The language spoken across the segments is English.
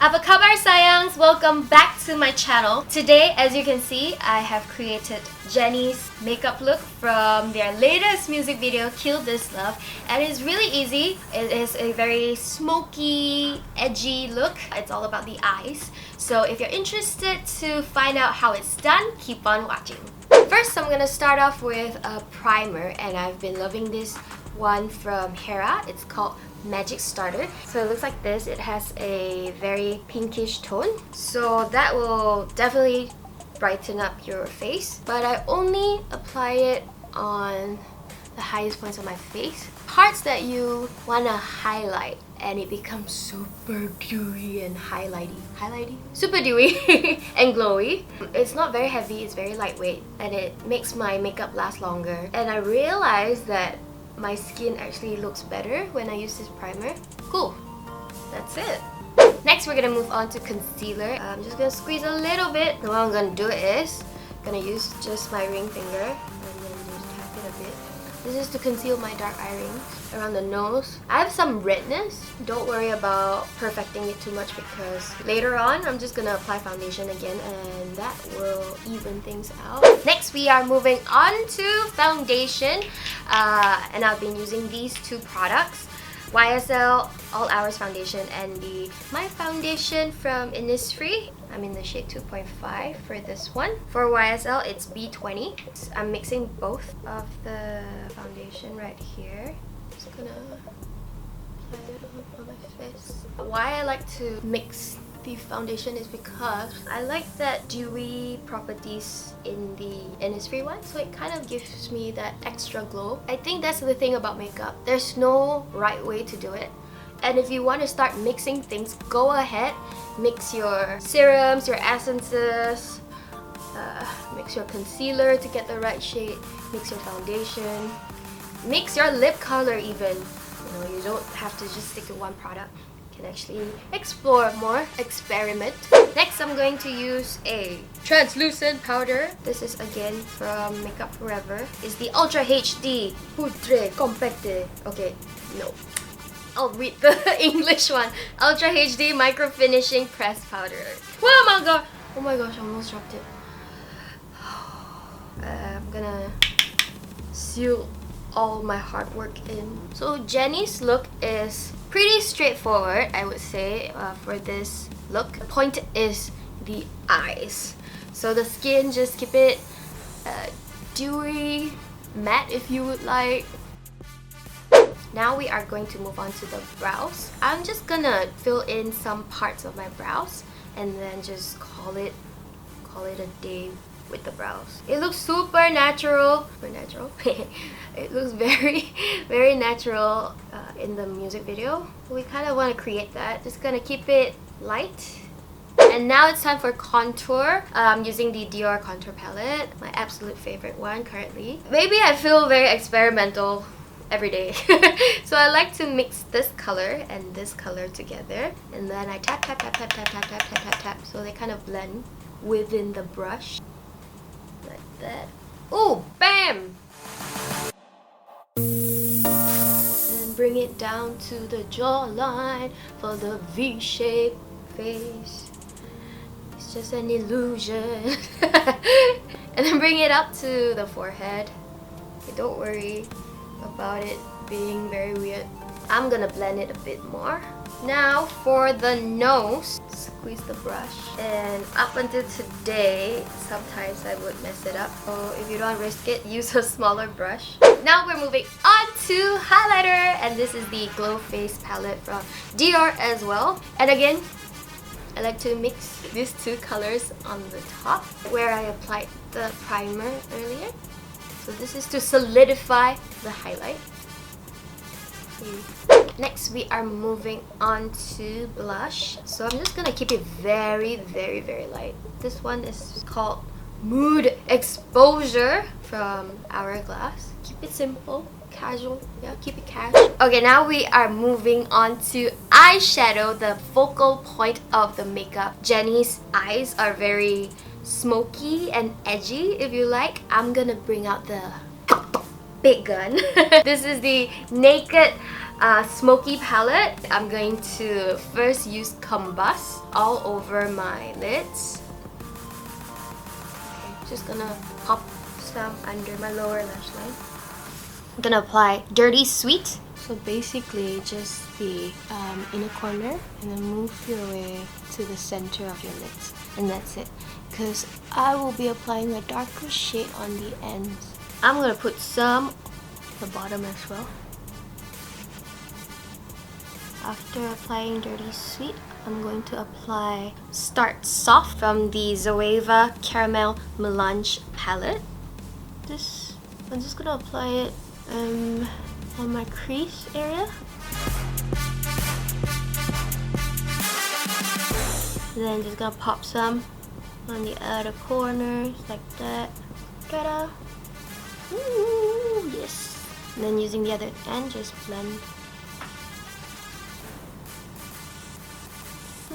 Apa kabar sayangs? Welcome back to my channel. Today, as you can see, I have created Jennie's makeup look from their latest music video, Kill This Love. And it's really easy. It is a very smoky, edgy look. It's all about the eyes. So if you're interested to find out how it's done, keep on watching. First, I'm gonna start off with a primer, and I've been loving this one from Hera. It's called Magic Starter. So it looks like this. It has a very pinkish tone, so that will definitely brighten up your face, but I only apply it on the highest points of my face, parts that you want to highlight, and it becomes super dewy and highlighty, super dewy and glowy. It's not very heavy, it's very lightweight, and it makes my makeup last longer. And I realized that my skin actually looks better when I use this primer. Cool, that's it. Next, we're gonna move on to concealer. I'm just gonna squeeze a little bit. The way I'm gonna do it is gonna use just my ring finger and then just tap it a bit. This is to conceal my dark eye rings around the nose. I have some redness. Don't worry about perfecting it too much because later on I'm just gonna apply foundation again and that will even things out. Next, we are moving on to foundation, and I've been using these two products, YSL All Hours Foundation and the My Foundation from Innisfree. I'm in the shade 2.5 for this one. For YSL, it's B20. I'm mixing both of the foundation right here. Just gonna apply it on my face. Why I like to mix the foundation is because I like that dewy properties in the Innisfree one, so it kind of gives me that extra glow. I think that's the thing about makeup. There's no right way to do it. And if you want to start mixing things, go ahead. Mix your serums, your essences, mix your concealer to get the right shade, mix your foundation, mix your lip color even. You know, you don't have to just stick to one product. You can actually explore more, experiment. Next, I'm going to use a translucent powder. This is again from Makeup Forever. It's the Ultra HD Poudre Compacte. Okay, no. I'll read the English one. Ultra HD Micro Finishing Pressed Powder. Oh my god! Oh my gosh, I almost dropped it. I'm gonna seal all my hard work in. So Jennie's look is pretty straightforward, I would say, for this look. The point is the eyes. So the skin, just keep it dewy, matte if you would like. Now we are going to move on to the brows. I'm just gonna fill in some parts of my brows and then just call it a day with the brows. It looks super natural. It looks very natural in the music video. We kind of want to create that. Just gonna keep it light. And now it's time for contour. I'm using the Dior contour palette, my absolute favorite one currently. Maybe I feel very experimental every day. So I like to mix this color and this color together, and then I tap so they kind of blend within the brush like that. Oh, bam! And bring it down to the jawline for the V-shaped face. It's just an illusion. And then bring it up to the forehead. Okay, don't worry about it being very weird. I'm gonna blend it a bit more. Now for the nose, squeeze the brush. And up until today, sometimes I would mess it up. So if you don't risk it, use a smaller brush. Now we're moving on to highlighter, and this is the Glow Face palette from Dior as well. And again, I like to mix these two colors on the top where I applied the primer earlier. So this is to solidify the highlight. Next, we are moving on to blush. So I'm just gonna keep it very light. This one is called Mood Exposure from Hourglass. Keep it simple, casual. Yeah, keep it casual. Okay, now we are moving on to eyeshadow, the focal point of the makeup. Jennie's eyes are very smoky and edgy, if you like. I'm gonna bring out the big gun. This is the Naked smoky palette. I'm going to first use Combust all over my lids. Okay, just gonna pop some under my lower lash line. I'm gonna apply Dirty Sweet. So basically just the inner corner and then move your way to the center of your lids. And that's it. Because I will be applying a darker shade on the ends. I'm gonna put some at the bottom as well. After applying Dirty Sweet, I'm going to apply Start Soft from the Zoeva Caramel Melange palette. I'm just gonna apply it on my crease area. Then just gonna pop some on the outer corners like that. Ta-da! Ooh, yes. And then using the other end, just blend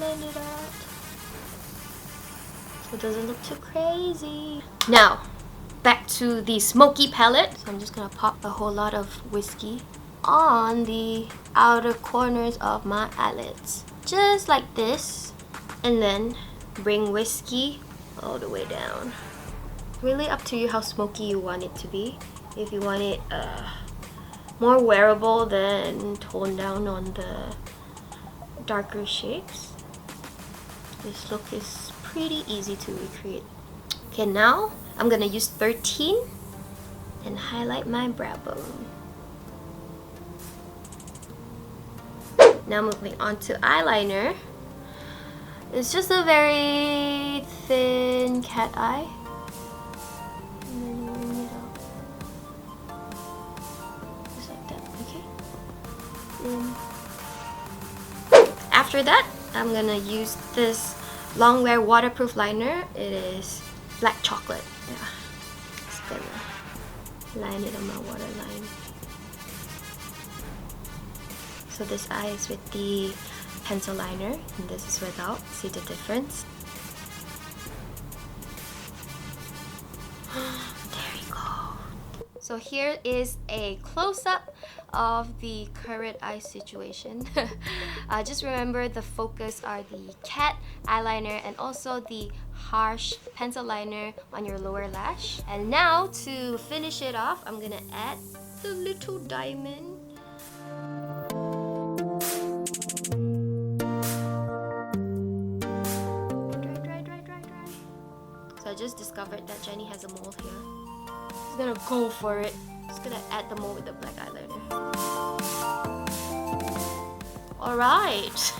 it out so it doesn't look too crazy. Now, back to the smoky palette. So I'm just gonna pop a whole lot of whiskey on the outer corners of my eyelids. Just like this. And then bring whiskey all the way down. Really up to you how smoky you want it to be. If you want it more wearable, then tone down on the darker shades. This look is pretty easy to recreate. Okay, now I'm gonna use 13 and highlight my brow bone. Now moving on to eyeliner. It's just a very thin cat eye. And then you bring it out. Just like that, okay? After that, I'm gonna use this Longwear waterproof liner. It is black chocolate. Yeah. Just gonna line it on my waterline. So this eye is with the pencil liner and this is without. See the difference? There we go. So here is a close-up of the current eye situation. Just remember the focus are the cat eyeliner and also the harsh pencil liner on your lower lash. And now to finish it off, I'm gonna add the little diamond. So I just discovered that Jennie has a mole here. Just gonna go for it. Just gonna add the mole with the black eyeliner. Alright!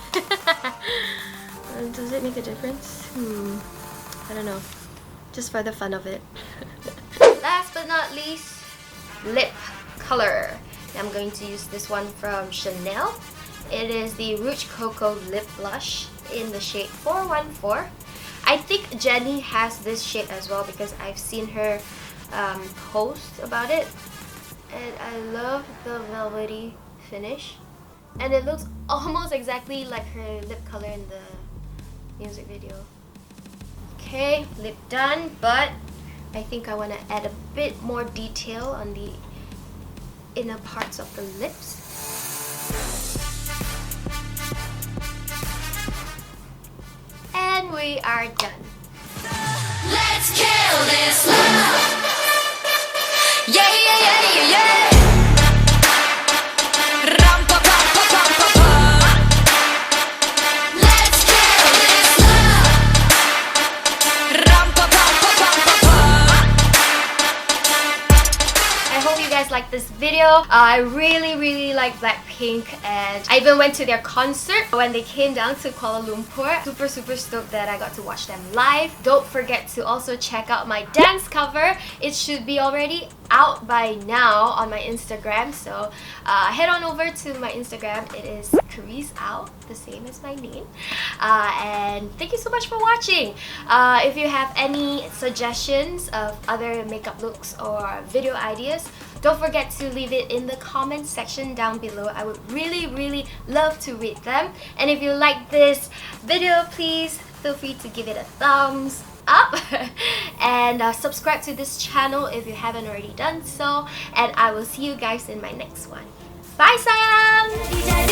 Does it make a difference? I don't know. Just for the fun of it. Last but not least, lip color. I'm going to use this one from Chanel. It is the Rouge Coco Lip Blush in the shade 414. I think Jennie has this shade as well because I've seen her post about it. And I love the velvety finish. And it looks almost exactly like her lip color in the music video. Okay, lip done, but I think I want to add a bit more detail on the inner parts of the lips. And we are done. Let's kill this love. Yeah, yeah, yeah, yeah, yeah. Rumpum, pum, pum, pum, pum. Let's kill this love. Rumpum, pum, pum, pum, pum. I hope you guys liked this video. I really like Blackpink and I even went to their concert when they came down to Kuala Lumpur. Super stoked that I got to watch them live. Don't forget to also check out my dance cover. It should be already out by now on my Instagram, so head on over to my Instagram. It is charisowTV, the same as my name. And thank you so much for watching. If you have any suggestions of other makeup looks or video ideas, don't forget to leave it in the comments section down below. I would really love to read them. And if you like this video, please feel free to give it a thumbs up and subscribe to this channel if you haven't already done so. And I will see you guys in my next one. Bye sayang!